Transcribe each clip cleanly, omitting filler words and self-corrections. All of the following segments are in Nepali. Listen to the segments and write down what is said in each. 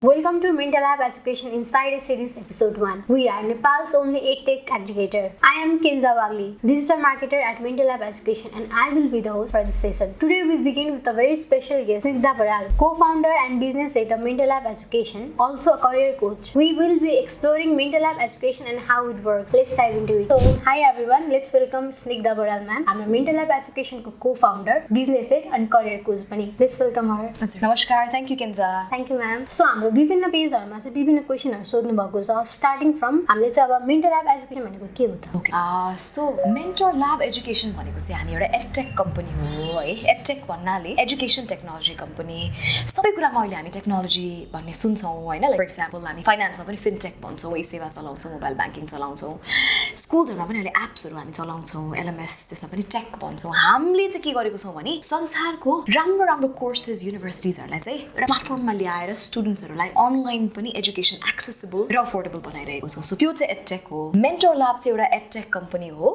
Welcome to MentorLab Education Insider Series Episode 1. We are Nepal's only EdTech aggregator. I am Kenza Wagli, digital marketer at MentorLab Education, and I will be the host for this session. Today we begin with a very special guest, Snigdha Baral, co-founder and business head of MentorLab Education, also a career coach. We will be exploring MentorLab Education and how it works. Let's dive into it. So, hi everyone, let's welcome Snigdha Baral ma'am. I'm a MentorLab Education co-founder, business head and career coach. Let's welcome her. Namaskar. Thank you, Kenza. Thank you, ma'am. So, विभिन्न पेजहरुमा चाहिँ विभिन्न क्वेशनहरु सोध्नु भएको छ स्टार्टिङ फ्रम हामीले चाहिँ अब मेन्टरल्याब एजुकेसन भनेको के हो त ओके सो मेन्टरल्याब एजुकेसन भनेको चाहिँ हामी एउटा एडटेक कम्पनी हो है एडटेक भन्नाले एजुकेसन टेक्नोलोजी कम्पनी सबै कुरामा अहिले हामी टेक्नोलोजी भन्ने सुन्छौं हैन लाइक फर एक्जाम्पल हामी फाइनान्समा पनि फिनटेक भन्छौं ई सेवा चलाउँछौं मोबाइल बैंकिङ चलाउँछौं स्कुलहरुमा पनि अहिले एप्सहरु हामी चलाउँछौं एलएमएस त्यसमा पनि टेक भन्छौं हामीले चाहिँ के गरेको छौं भने संसारको राम्रो राम्रो कोर्सेस युनिभर्सिटीजहरुलाई चाहिँ एउटा प्लेटफर्ममा ल्याएर स्टुडेन्ट्सहरुलाई अनलाइन पनि एजुकेसन एक्सेसिबल र अफोर्डेबल बनाइरहेको छौं सो त्यो चाहिँ एडटेक हो मेन्टरल्याब चाहिँ एउटा एडटेक कम्पनी हो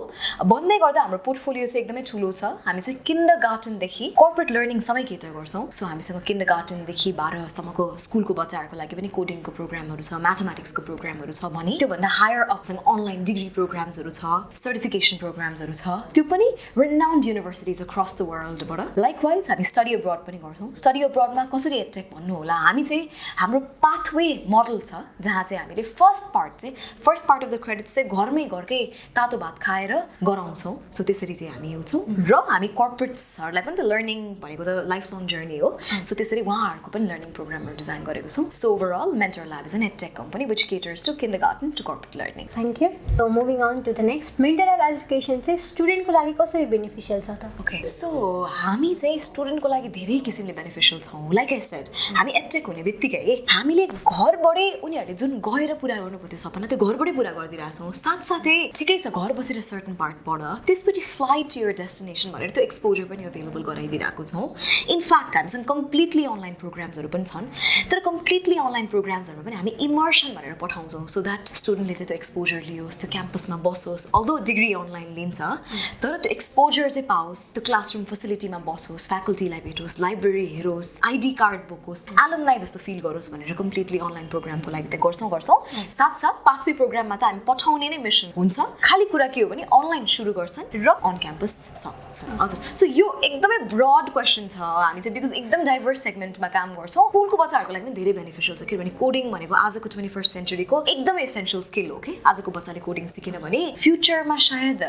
भन्दै गर्दा हाम्रो पोर्टफोलियो चाहिँ एकदमै ठुलो छ हामी चाहिँ किन्डरगार्टन देखि कर्पोरेट लर्निङ सबै केटर गर्छौं सो हामीसँग किन्डरगार्टन देखि 12 सम्मको स्कुलको बच्चाहरुको लागि पनि कोडिङको प्रोग्रामहरु छ म्याथमेटिक्सको प्रोग्रामहरु छ भने त्यो भन्दा हायर अपसँग अनलाइन डिग्री प्रोग्राम्सहरु छ सर्टिफिकेसन प्रोग्राम्सहरु छ त्यो पनि रिनाउन्ड युनिभर्सिटीज अक्रस द वर्ल्डबाट लाइकवाइज हामी स्टडी अब्रॉड पनि गर्छौं स्टडी अब्रॉडमा कसरी एडटेक भन्नु होला हामी चाहिँ हाम्रो पाथवे मोडल छ जहाँ चाहिँ हामीले first part of the credit चाहिँ घरकै तातो भात खाएर गराउँछौं सो त्यसरी चाहिँ हामी हेर्छौं र हामी कर्पोरेट्सहरुलाई पनि त लर्निङ भनेको त लाइफ लङ जर्नी हो सो त्यसरी उहाँहरुको पनि लर्निङ प्रोग्रामहरु डिजाइन गरेको छौं so overall MentorLab is an edtech company which caters to kindergarten to corporate learning thank you so moving on to the next MentorLab education चाहिँ स्टुडेन्टको लागि कसरी बेनिफिशियल छ त ओके सो हामी चाहिँ स्टुडेन्टको लागि धेरै किसिमले बेनिफिशियल छौं लाइक आई सेड हामी एडटेक हुने बित्तिकै हामीले घरबाटै उनीहरुले जुन गएर पूरा गर्नुको त्यो सपना त्यो घरबाटै पूरा गरिदिराछौं साथसाथै ठिकै छ घर बसेर सर्टेन पार्ट पढ त्यसपछि फ्लाइट टु योर डेस्टिनेसन भनेर त्यो एक्सपोजर पनि अवेलेबल गराइदिराको छौं इनफ्याक्ट हामीसँग कम्प्लिटली अनलाइन प्रोग्राम्सहरु पनि छन् तर कम्प्लिटली अनलाइन प्रोग्राम्सहरुमा पनि हामी इमर्सन भनेर पठाउँछौं सो दैट स्टुडेन्टले चाहिँ त्यो एक्सपोजर लियोस् त्यो क्याम्पसमा बसोस् अल्दो डिग्री अनलाइन लिन्छ तर त्यो एक्सपोजर चाहिँ पाओस् त्यो क्लासरुम फेसिलिटीमा बसोस् फ्याकल्टीलाई भेटोस् लाइब्रेरी हेरोस् आईडी कार्ड बोकोस् एलुमनाई जस्तो फिल गरोस् भनेर कम्प्लिटली अनलाइन प्रोग्रामको लागि त गर्छौं साथसाथ पाथवे प्रोग्राममा त हामी पठाउने नै मिसन हुन्छ खाली कुरा के हो भने अनलाइन सुरु गर्छन् र अन क्याम्पस सक्छन् हजुर सो यो एकदमै ब्रड क्वेशन छ हामी चाहिँ बिकज एकदम डाइभर्स सेगमेन्टमा काम गर्छौं स्कुलको बच्चाहरुको लागि पनि धेरै बेनिफिशियल छ किनभने कोडिङ भनेको आजको 21st सेन्चुरीको एकदमै एसेन्शियल स्किल हो के आजको बच्चाले कोडिङ सिकेन भने फ्युचरमा सायद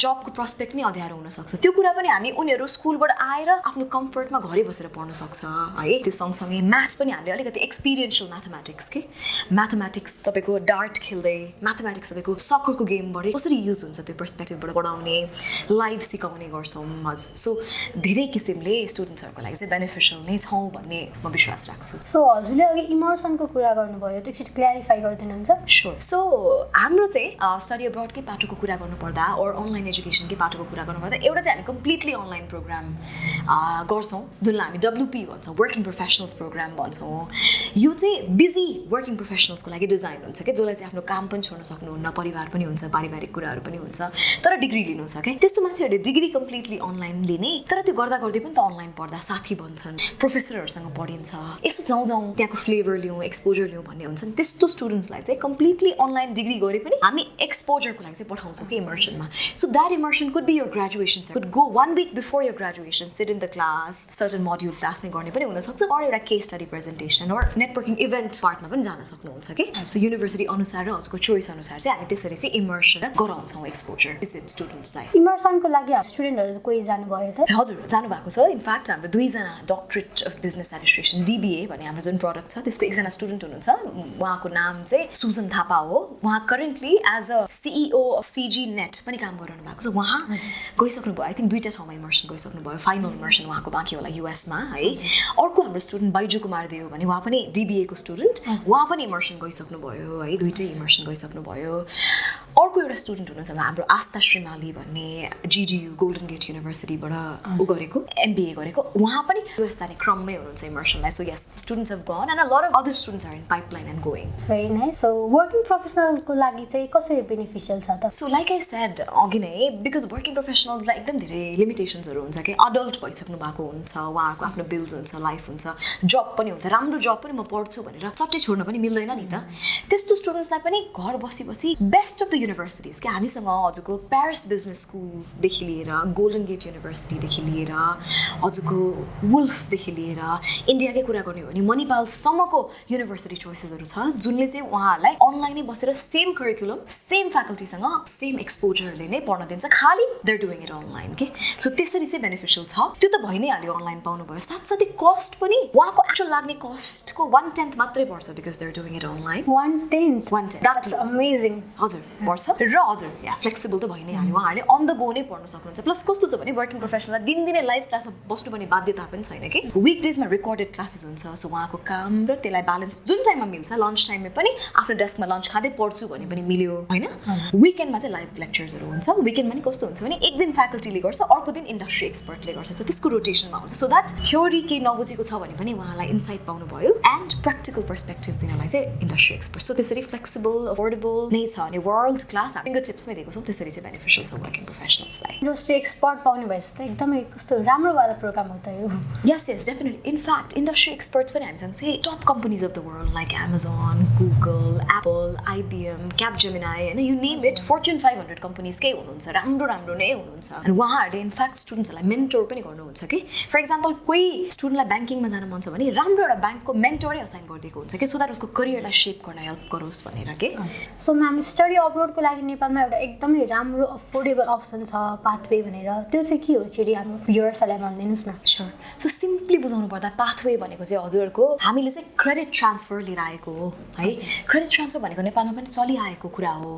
जबको प्रोस्पेक्ट नै अँध्यारो हुन सक्छ त्यो कुरा पनि हामी उनीहरु स्कुलबाट आएर आफ्नो कम्फर्टमा घरै बसेर पढ्न सक्छ है त्यो सँगसँगै म्याथ्स पनि हामीले अलिकति एक्सपिरियन्शियल म्याथमेटिक्स तपाईको डार्ट खेल्दै म्याथमेटिक्स तपाईको सकरको गेमबाटै कसरी युज हुन्छ त्यो पर्सपेक्टिभबाट पढाउने लाइभ सिकाउने गर्छौं हजुर सो धेरै किसिमले स्टुडेन्ट्सहरुको लागि चाहिँ बेनिफिशियल नै छौं भन्ने म विश्वास राख्छु सो हजुरले अघि इमर्सनको कुरा गर्नुभयो त्यो एकचोटि क्ल्यारिफाई गरिदिनुहुन्छ स्योर सो हाम्रो चाहिँ स्टडी अब्रॉडकै पाटोको कुरा गर्नुपर्दा और अनलाइन एजुकेसनकै पाटोको कुरा गर्नुपर्दा एउटा चाहिँ हामी कम्प्लिटली अनलाइन प्रोग्राम गर्छौं जुनलाई हामी डब्ल्युपी भन्छौं वर्किङ प्रोफेसनल्स प्रोग्राम भन्छौं यो चाहिँ बिजी वर्किङ प्रोफेसनल्सको लागि डिजाइन हुन्छ के जसले चाहिँ आफ्नो काम पनि छोड्न सक्नुहुन्न परिवार पनि हुन्छ पारिवारिक कुराहरु पनि हुन्छ तर डिग्री लिनु छ के त्यस्तो मान्छेहरुले डिग्री कम्प्लिटली अनलाइन लिने तर त्यो गर्दा गर्दै पनि त अनलाइन पढ्दा साथी भन्छन् प्रोफेसरहरुसँग पढिन्छ यसो जाउँ त्यहाँको फ्लेभर लियौं एक्सपोजर लियौं भन्ने हुन्छ नि त्यस्तो स्टुडेन्ट्सलाई चाहिँ कम्प्लिटली अनलाइन डिग्री गरे पनि हामी एक्सपोजरको लागि चाहिँ पठाउँछौं के इमर्सनमा so that immersion could be your graduation could go 1 week before your graduation sit in the class certain module क्लासमै गर्ने पनि हुन सक्छ अर एउटा केस स्टडी प्रेजेन्टेसन और नेटवर्किङ इभेन्ट पार्टमा पनि जान सक्नुहुन्छ के सो युनिभर्सिटी अनुसार र हजुरको चोइस अनुसार चाहिँ हामी त्यसरी चाहिँ इमर्सन गराउँछौं एक्सपोजर विजिट स्टुडेन्ट्सलाई इमर्सनको लागि स्टुडेन्टहरु कोही जानु भयो त हजुर जानु भएको छ इनफ्याक्ट हाम्रो दुईजना doctorate of business administration dBA भन्ने हाम्रो जुन प्रोडक्ट छ त्यसको एकजना स्टुडेन्ट हुनुहुन्छ उहाँको नाम चाहिँ सुजन थापा हो उहाँ currently as a CEO of CG net पनि काम गरिरहनु भएको छ उहाँ गइसक्नु भयो आई थिंक दुईटा ठाउँमा इमर्सन गइसक्नु भयो फाइनल इमर्सन उहाँको बाँकी होला युएसमा है अर्को हाम्रो स्टुडेन्ट बाइजु कुमार देव भने उहाँ पनि डीबीए को स्टुडेन्ट उहाँ पनि इमर्सन गइसक्नु भयो है दुईटै इमर्सन गइसक्नु भयो अर्को एउटा स्टुडेन्ट हुनुहुन्छ हाम्रो आस्था श्रीमाली भन्ने GGU गोल्डन गेट युनिभर्सिटीबाट उ गरेको MBA गरेको उहाँ पनि US जाने क्रममै हुनुहुन्छ इमर्सनलाई so yes students have gone and a lot of other students are in pipeline and going very nice so working प्रोफेसनलको लागि चाहिँ कसरी बेनिफिसियल छ त सो लाइक आई सेड अघि नै बिकज वर्किङ प्रोफेसनल्सलाई एकदम धेरै लिमिटेसन्सहरू हुन्छ कि अडल्ट भइसक्नु भएको हुन्छ उहाँहरूको आफ्नो बिल्स हुन्छ लाइफ हुन्छ जब पनि हुन्छ राम्रो जब पनि म पढ्छु भनेर चट्टै छोड्न पनि मिल्दैन नि त त्यस्तो स्टुडेन्ट्सलाई पनि घर बसी बसी बेस्ट अफ द युनिभर्सिटिज कि हामीसँग हजुरको प्यारिस बिजनेस स्कुलदेखि लिएर गोल्डन गेट युनिभर्सिटीदेखि लिएर हजुरको वुल्फदेखि लिएर इन्डियाकै कुरा गर्ने हो भने मणिपालसम्मको युनिभर्सिटी चोइसेसहरू छ जुनले चाहिँ उहाँहरूलाई अनलाइनै बसेर सेम करिकुलम सेम फ्याकल्टीसँग सेम एक्सपोजरले नै पढ्न दिन्छ खालि देयर डुइङ इट अनलाइन के सो त्यसरी चाहिँ बेनिफिसियल छ त्यो त भइ नै हाल्यो अनलाइन पाउनुभयो साथसाथै कस्ट पनि उहाँको एक्चुअल लाग्ने कस्टको 1/10 मात्रै पर्छ because they're doing it online 1/10 that's amazing हजुर पर्छ र हजुर या फ्लेक्सिबल त भइ नै हाल्यो उहाँहरूले अन द गो नै पढ्न सक्नुहुन्छ प्लस कस्तो छ भने वर्किङ प्रोफेसनललाई दिनदिनै लाइभ क्लासमा बस्नुपर्ने बाध्यता पनि छैन कि विक डेजमा रेकर्डेड क्लासेस हुन्छ सो उहाँको काम र त्यसलाई ब्यालेन्स जुन टाइममा मिल्छ लन्च टाइममा पनि आफ्नो डेस्कमा लन्च खाँदै पढ्छु भने पनि मिल्यो होइन विकेन्डमा चाहिँ लाइभ लेक्चर्सहरू हुन्छ विकेन्डमा पनि कस्तो हुन्छ भने एक दिन फ्याकल्टीले गर्छ अर्को दिन इन्डस्ट्री एक्सपर्टले गर्छ सो त्यसको रोटेसनमा हुन्छ सो द्याट थ्योरी केही नबुझेको छ भने पनि उहाँलाई इन्साइट पाउनुभयो एन्ड प्र्याक्टिकल पर्सपेक्टिभ दिनलाई चाहिँ इन्डस्ट्री एक्सपर्ट सो त्यसरी फ्लेक्सिबल अफोर्डेबल नै छ अनि वर्ल्ड क्लास फिङ्गर टिप्समै दिएको छौँ त्यसरी चाहिँ बेनिफिसियल छ वर्किङ प्रोफेसनल्सलाई इन्डस्ट्री एक्सपर्ट पाउने भएछ त एकदमै कस्तो राम्रो वाला प्रोग्राम हो त यो यस डेफिनेटली इनफ्याक्ट इन्डस्ट्री एक्सपर्ट्स पनि हामीसँग चाहिँ top companies of the world like Amazon Google Apple IBM क्यापजेमिनाई होइन यु नेम इट Fortune 500 कम्पनीजकै हुनुहुन्छ राम्रो राम्रो नै हुनुहुन्छ अनि उहाँहरूले इनफ्याक्ट स्टुडेन्ट्सहरूलाई मेन्टोर पनि गर्नुहुन्छ कि फर इक्जाम्पल कोही स्टुडेन्टलाई ब्याङ्किङमा जान मन छ भने राम्रो एउटा ब्याङ्कको मेन्टोरै असाइन गरिदिएको हुन्छ कि सो द्याट उसको करियरलाई सेप गर्न हेल्प गरोस् भनेर के सो म्याम स्टडी अब्रोडको लागि नेपालमा एउटा एकदमै राम्रो अफोर्डेबल अप्सन छ पाथवे भनेर त्यो चाहिँ के हो फेरि हाम्रो भ्युअर्सहरूलाई भनिदिनुहोस् न स्योर सो सिम्पली बुझाउनु पर्दा पाथवे भनेको चाहिँ हजुरहरूको हामीले चाहिँ क्रेडिट ट्रान्सफर लिएर आएको हो है क्रेडिट ट्रान्सफर भनेको नेपालमा पनि चलिआएको कुरा हो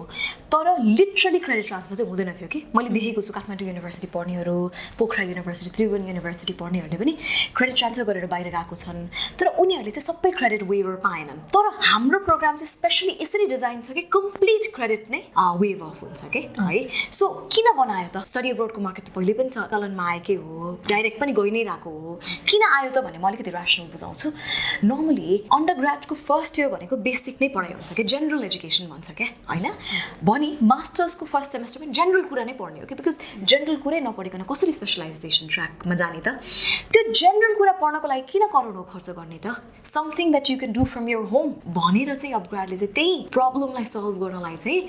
तर लिटरली क्रेडिट ट्रान्सफर चाहिँ हुँदैन थियो कि मैले देखेको छु काठमाडौँ युनिभर्सिटी पढ्नेहरू पोखरा युनिभर्सिटी त्रिभुवन युनिभर्सिटी पढ्नेहरूले पनि क्रेडिट ट्रान्सफर गरेर बाहिर गएको छन् तर उनीहरूले चाहिँ सबै क्रेडिट वेभर पाएनन् तर हाम्रो प्रोग्राम चाहिँ स्पेसली यसरी डिजाइन छ कि कम्प्लिट क्रेडिट नै वेभ अफ हुन्छ कि है सो किन बनायो त स्टडी अब्रोडको मार्केट त पहिले पनि चलनमा आएकै हो डाइरेक्ट पनि गइ नै रहेको हो किन आयो त भने म अलिकति ऱ्यासनल बुझाउँछु नर्मली अन्डर ग्रेडको फर्स्ट इयर भनेको बेसिक नै पढाइ हुन्छ कि जेनरल एजुकेसन भन्छ क्या होइन भने मास्टर्सको फर्स्ट सेमेस्टर पनि जेनरल कुरा नै पढ्ने हो कि बिकज जेनरल कुरै नपढिकन कसरी स्पेसलाइजेसन ट्र्याकमा जाने त त्यो जेनरल कुरा पढ्नको लागि किन करोडौँ खर्च गर्ने त something that you can do from your home भनेर चाहिँ अपग्रेडले चाहिँ त्यही प्रब्लमलाई सल्भ गर्नलाई चाहिँ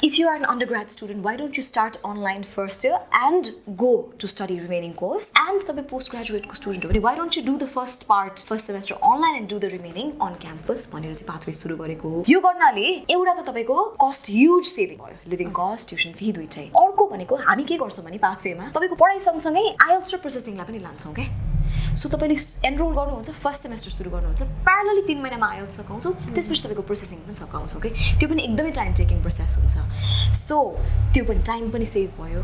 if you are an undergrad student why don't you start online first year and go to study remaining course and तपाईँ पोस्ट ग्रेजुएटको स्टुडेन्ट हो भने why don't you do the first part first semester online and do the remaining on campus भनेर चाहिँ पाथवे सुरु गरेको हो यो गर्नाले एउटा त तपाईँको कस्ट ह्युज सेभिङ भयो लिभिङ कस्ट ट्युसन फी दुइटै अर्को भनेको हामी के गर्छौँ भने पाथवेमा तपाईँको पढाइ सँगसँगै आइएल्ट्स र प्रोसेसिङलाई पनि लान्छौँ क्या सो तपाईँले एनरोल गर्नुहुन्छ फर्स्ट सेमेस्टर सुरु गर्नुहुन्छ प्यारलली 3 महिनामा आइएल्ट्स सकाउँछौँ त्यसपछि तपाईँको प्रोसेसिङ पनि सकाउँछौँ कि त्यो पनि एकदमै टाइम टेकिङ प्रोसेस हुन्छ सो त्यो पनि टाइम पनि सेभ भयो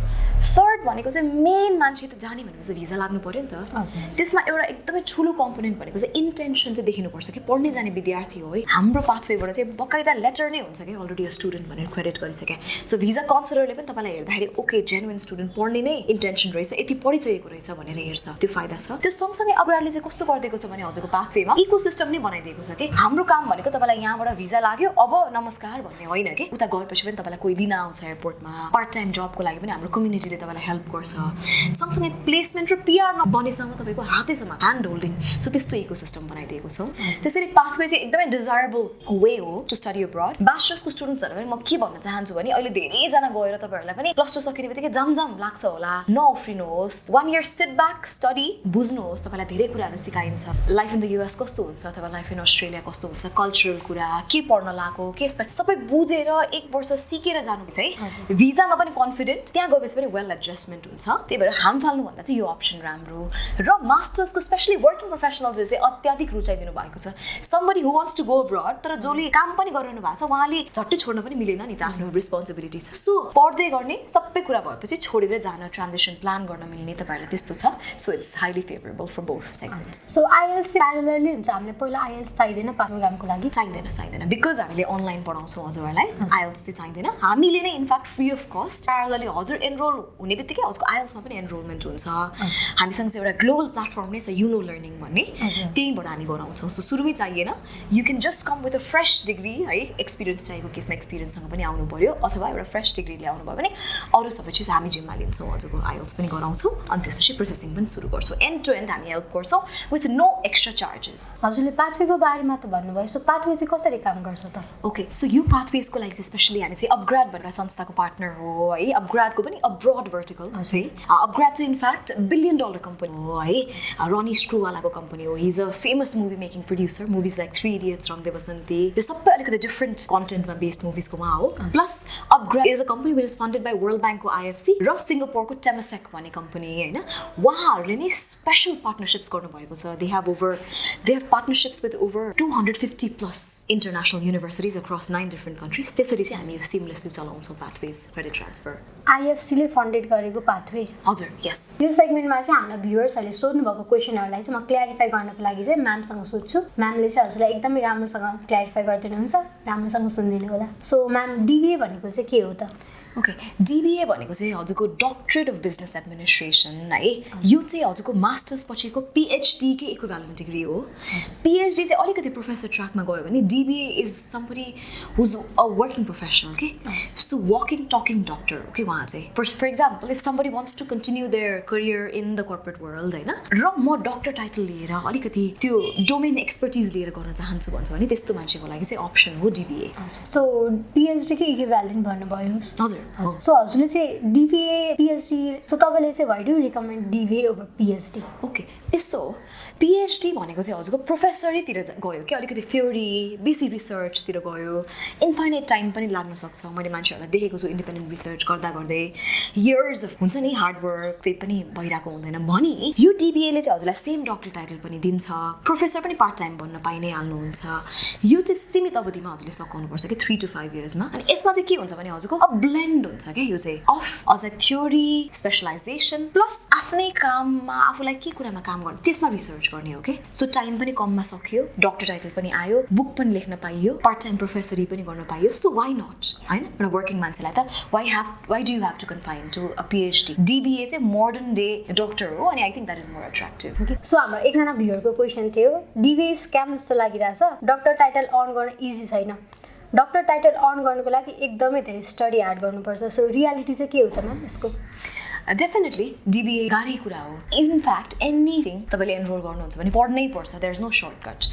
थर्ड भनेको चाहिँ मेन मान्छे त जाने भनेपछि भिजा लाग्नु पऱ्यो नि त त्यसमा एउटा एकदमै ठुलो कम्पोनेन्ट भनेको चाहिँ इन्टेन्सन चाहिँ देखिनुपर्छ कि पढ्ने जाने विद्यार्थी हो है हाम्रो पाथवेबाट चाहिँ बकाइदा लेटर नै हुन्छ कि अलरेडी अ स्टुडेन्ट भनेर क्रेडिट गरिसके सो भिजा काउन्सिलरले पनि तपाईँलाई हेर्दाखेरि ओके जेन्युइन स्टुडेन्ट पढ्ने नै इन्टेन्सन रहेछ यति पढिसकेको रहेछ भनेर हेर्छ त्यो फाइदा छ त्यो सँगसँगै अपग्रेडले चाहिँ कस्तो गरिदिएको छ भने हजुरको पाथवेमा इकोसिस्टम नै बनाइदिएको छ कि हाम्रो काम भनेको तपाईँलाई यहाँबाट भिजा लाग्यो अब नमस्कार भन्ने होइन कि उता गएपछि पनि तपाईँलाई कोही लिन आउँछ एयरपोर्टमा पार्ट टाइम जबको लागि पनि हाम्रो कम्युनिटीले तपाईँलाई हेल्प गर्छ सँगसँगै प्लेसमेन्ट र PR नबनेसम्म तपाईँको हातैसम्म ह्यान्ड होल्डिङ सो त्यस्तो इकोसिस्टम बनाइदिएको छौँ त्यसरी पाथवे चाहिँ एकदमै डिजायरेबल वे हो टु स्टडी अब्रड ब्याचलर्सको स्टुडेन्ट्सहरू पनि म के भन्न चाहन्छु भने अहिले धेरैजना गएर तपाईँहरूलाई पनि +2 सकिने बित्तिकै जाम लाग्छ होला नउफ्रिनुहोस् 1 इयर सिट ब्याक स्टडी बुझ्नुहोस् तपाईँलाई धेरै कुराहरू सिकाइन्छ लाइफ इन द US कस्तो हुन्छ अथवा लाइफ इन अस्ट्रेलिया कस्तो हुन्छ कल्चरल कुरा के पढ्न लागेको के सबै बुझेर 1 वर्ष सिकेर जानु चाहिँ भिजामा पनि कन्फिडेन्ट त्यहाँ गएपछि पनि वेल एडजस्ट इन्भेस्टमेन्ट हुन्छ त्यही भएर हाम फाल्नुभन्दा चाहिँ यो अप्सन राम्रो र मास्टर्सको स्पेसली वर्किङ प्रोफेसनल्सले चाहिँ अत्याधिक रुचाइदिनु भएको छ somebody who wants to go abroad तर जसले काम पनि गरिरहनु भएको छ उहाँले झट्टै छोड्न पनि मिलेन नि त आफ्नो रिस्पोन्सिबिलिटी छ सो पढ्दै गर्ने सबै कुरा भएपछि छोडेर जान ट्रान्जिसन प्लान गर्न मिल्ने तपाईँहरूलाई त्यस्तो छ so it's highly favourable for both segments so IELTS parallelly हुन्छ हामीले पहिला आइएल्स चाहिँदैन प्रोग्रामको लागि चाहिँदैन बिकज हामीले अनलाइन पढाउँछौँ हजुरहरूलाई आइएल्स चाहिँ चाहिँदैन हामीले नै इनफ्याक्ट फ्री अफ कस्ट प्यारलली हजुर एनरोल हुने बित्तिकै हजुरको आइएल्समा पनि एनरोलमेन्ट हुन्छ हामीसँग चाहिँ एउटा ग्लोबल प्लेटफर्म नै छ युनो लर्निङ भन्ने त्यहीँबाट हामी गराउँछौँ सो सुरुमै चाहिएन you can just come with a fresh degree है एक्सपिरियन्स चाहिएको केसमा एक्सपिरियन्ससँग पनि आउनु पर्यो अथवा एउटा फ्रेस डिग्री ल्याउनु भयो भने अरू सबै चिज हामी जिम्मा लिन्छौँ हजुरको आइएल्स पनि गराउँछौँ अनि त्यसपछि प्रोसेसिङ पनि सुरु गर्छौँ एन्ड टु एन्ड हामी हेल्प गर्छौँ विथ नो एक्स्ट्रा चार्जेस हजुरले पाथवेको बारेमा त भन्नुभयो सो पाथवे चाहिँ कसरी काम गर्छ त ओके सो यो पाथवेजको लागि चाहिँ स्पेसली हामी चाहिँ अपग्रेड भनेर संस्थाको पार्टनर हो है अपग्रेडको पनि अब्रोड भर्टिकल है अपग्रेड चाहिँ इनफ्याक्ट $1 billion कम्पनी हो है रनी स्क्रुवालाको कम्पनी हो his a famous movie making producer movies like 3 Idiots Rang De Basanti यो सबै अलिकति डिफ्रेन्ट कन्टेन्टमा बेस्ड मुभिजको उहाँ हो plus upGrad is a company which is funded by world ब्याङ्कको IFC र सिङ्गापुरको टेमासेक भन्ने कम्पनी होइन उहाँहरूले नै स्पेसल पार्टनरसिप्स गर्नुभएको छ they have partnerships with over 250 plus international universities across 9 different countries त्यसरी चाहिँ हामी यो सिमलेसली चलाउँछौँ पाथवेज क्रेडिट ट्रान्सफर आइएफसीले फन्डेड गरेको पाथवे हजुर यस यो सेगमेन्टमा चाहिँ हामीलाई भ्युअर्सहरूले सोध्नु भएको क्वेसनहरूलाई चाहिँ म क्ल्यारिफाई गर्नको लागि चाहिँ म्यामसँग सोध्छु म्यामले चाहिँ हजुरलाई एकदमै राम्रोसँग क्ल्यारिफाई गरिदिनुहुन्छ राम्रोसँग सुनिदिनु होला सो म्याम डिबिए भनेको चाहिँ के हो त ओके डिबिए भनेको चाहिँ हजुरको डक्टरेट अफ बिजनेस एडमिनिस्ट्रेसन है यो चाहिँ हजुरको मास्टर्स पछिको PhD कै इक्विभ्यालेन्ट डिग्री हो PhD चाहिँ अलिकति प्रोफेसर ट्र्याकमा गयो भने DBA is somebody who's a working professional के so working talking doctor okay उहाँ चाहिँ for example if somebody wants to continue their career in the corporate world होइन र म डक्टर टाइटल लिएर अलिकति त्यो डोमेन एक्सपर्टिज लिएर गर्न चाहन्छु भन्छ भने त्यस्तो मान्छेको लागि चाहिँ अप्सन हो डिबिए सो PhD कै इक्विभ्यालेन्ट भन्नुभयो हजुर सो हजुरले चाहिँ डिबिए PhD सो तपाईँले चाहिँ why do recommend DBA over PhD okay यस्तो PhD भनेको चाहिँ हजुरको प्रोफेसरैतिर गयो कि अलिकति थ्योरी बेसी रिसर्चतिर गयो इन्फाइनाइट टाइम पनि लाग्न सक्छ मैले मान्छेहरूलाई देखेको छु इन्डिपेन्डेन्ट रिसर्च गर्दा गर्दै इयर्स अफ हुन्छ नि हार्डवर्क त्यही पनि भइरहेको हुँदैन भने यो डिबिएले चाहिँ हजुरलाई सेम डक्टर टाइटल पनि दिन्छ प्रोफेसर पनि पार्ट टाइम बन्न पाइ नै हाल्नुहुन्छ यो चाहिँ सीमित अवधिमा हजुरले सघाउनुपर्छ कि 3 to 5 इयर्समा अनि यसमा चाहिँ के हुन्छ भने हजुरको अ ब्लेन्ड हुन्छ क्या यो चाहिँ of as a theory specialisation plus आफ्नै काममा आफूलाई के कुरामा काम गर्नु त्यसमा रिसर्च गर्ने हो कि सो टाइम पनि कममा सकियो डक्टर टाइटल पनि आयो बुक पनि लेख्न पाइयो पार्ट टाइम प्रोफेसरी पनि गर्न पाइयो सो वाइ नट होइन एउटा वर्किङ मान्छेलाई त why do you have to confine to a PhD DBA चाहिँ मोडर्न डे डक्टर हो अनि I think that is more attractive so हाम्रो एकजना भ्युअरको क्वेसन थियो डिबिए स्क्याम जस्तो लागिरहेछ डक्टर टाइटल अर्न गर्न इजी छैन डक्टर टाइटल अर्न गर्नुको लागि एकदमै धेरै स्टडी हार्ड गर्नुपर्छ सो रियालिटी चाहिँ के हो त म्याम यसको डेफिनेटली डिबिए गाह्रै कुरा हो इनफ्याक्ट एनिथिङ तपाईँले एनरोल गर्नुहुन्छ भने पढ्नै पर्छ देयर इज नो सर्टकट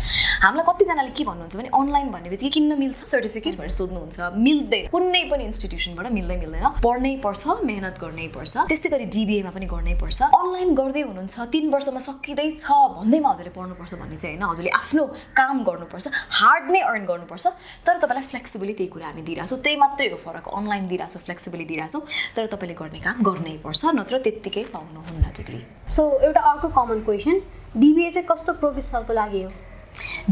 हामीलाई कतिजनाले के भन्नुहुन्छ भने अनलाइन भन्ने बित्तिकै किन्न मिल्छ सर्टिफिकेट भनेर सोध्नुहुन्छ मिल्दैन कुनै पनि इन्स्टिट्युसनबाट मिल्दैन पढ्नै पर्छ मेहनत गर्नै पर्छ त्यस्तै गरी डिबिएमा पनि गर्नै पर्छ अनलाइन गर्दै हुनुहुन्छ 3 वर्षमा सकिँदैछ भन्दैमा हजुरले पढ्नुपर्छ भन्ने चाहिँ होइन हजुरले आफ्नो काम गर्नुपर्छ हार्ड नै अर्न गर्नुपर्छ तर तपाईँलाई फ्लेक्सिबली त्यही कुरा हामी दिइरहेछौँ त्यही मात्रै हो फरक अनलाइन दिइरहेछौँ फ्लेक्सिबली दिइरहेछौँ तर तपाईँले गर्ने काम गर्नै पर्छ नत्र त्यत्तिकै पाउनुहुन्न डिग्री सो एउटा अर्को कमन क्वेसन डिबिए चाहिँ कस्तो प्रोफेसनलको लागि हो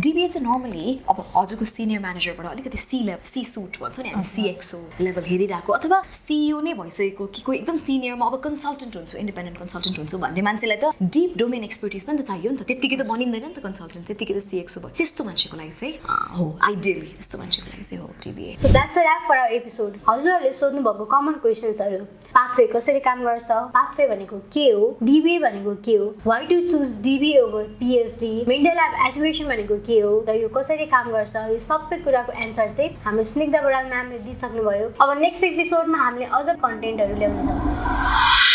डिबिए चाहिँ नर्मली अब हजुरको सिनियर म्यानेजरबाट अलिकति सी सुट भन्छ नि हामी CXO लेभल हेरिरहेको अथवा CEO नै भइसकेको कि कोही एकदम सिनियरमा अब कन्सल्टेन्ट हुन्छु इन्डिपेन्डेन्ट कन्सल्टेन्ट हुन्छु भन्ने मान्छेलाई त डिप डोमेन एक्सपर्टिज पनि त चाहियो नि त त्यत्तिकै त बनिँदैन नि त कन्सल्टेन्ट त्यत्तिकै त CXO भयो त्यस्तो मान्छेको लागि चाहिँ हो आइडियली त्यस्तो मान्छेको लागि चाहिँ हो DBA so that's a wrap for our episode हजुरहरूले सोध्नु भएको कमन क्वेसन्सहरू पाथवे कसरी काम गर्छ पाथवे भनेको के हो डिबिए भनेको के हो why to choose DBA over PhD MentorLab education भनेको के हो र यो कसरी काम गर्छ यो सबै कुराको एन्सर चाहिँ हाम्रो स्निग्धा बराल म्यामले दिइसक्नुभयो अब नेक्स्ट एपिसोडमा हामीले अझ कन्टेन्टहरू ल्याउनेछौँ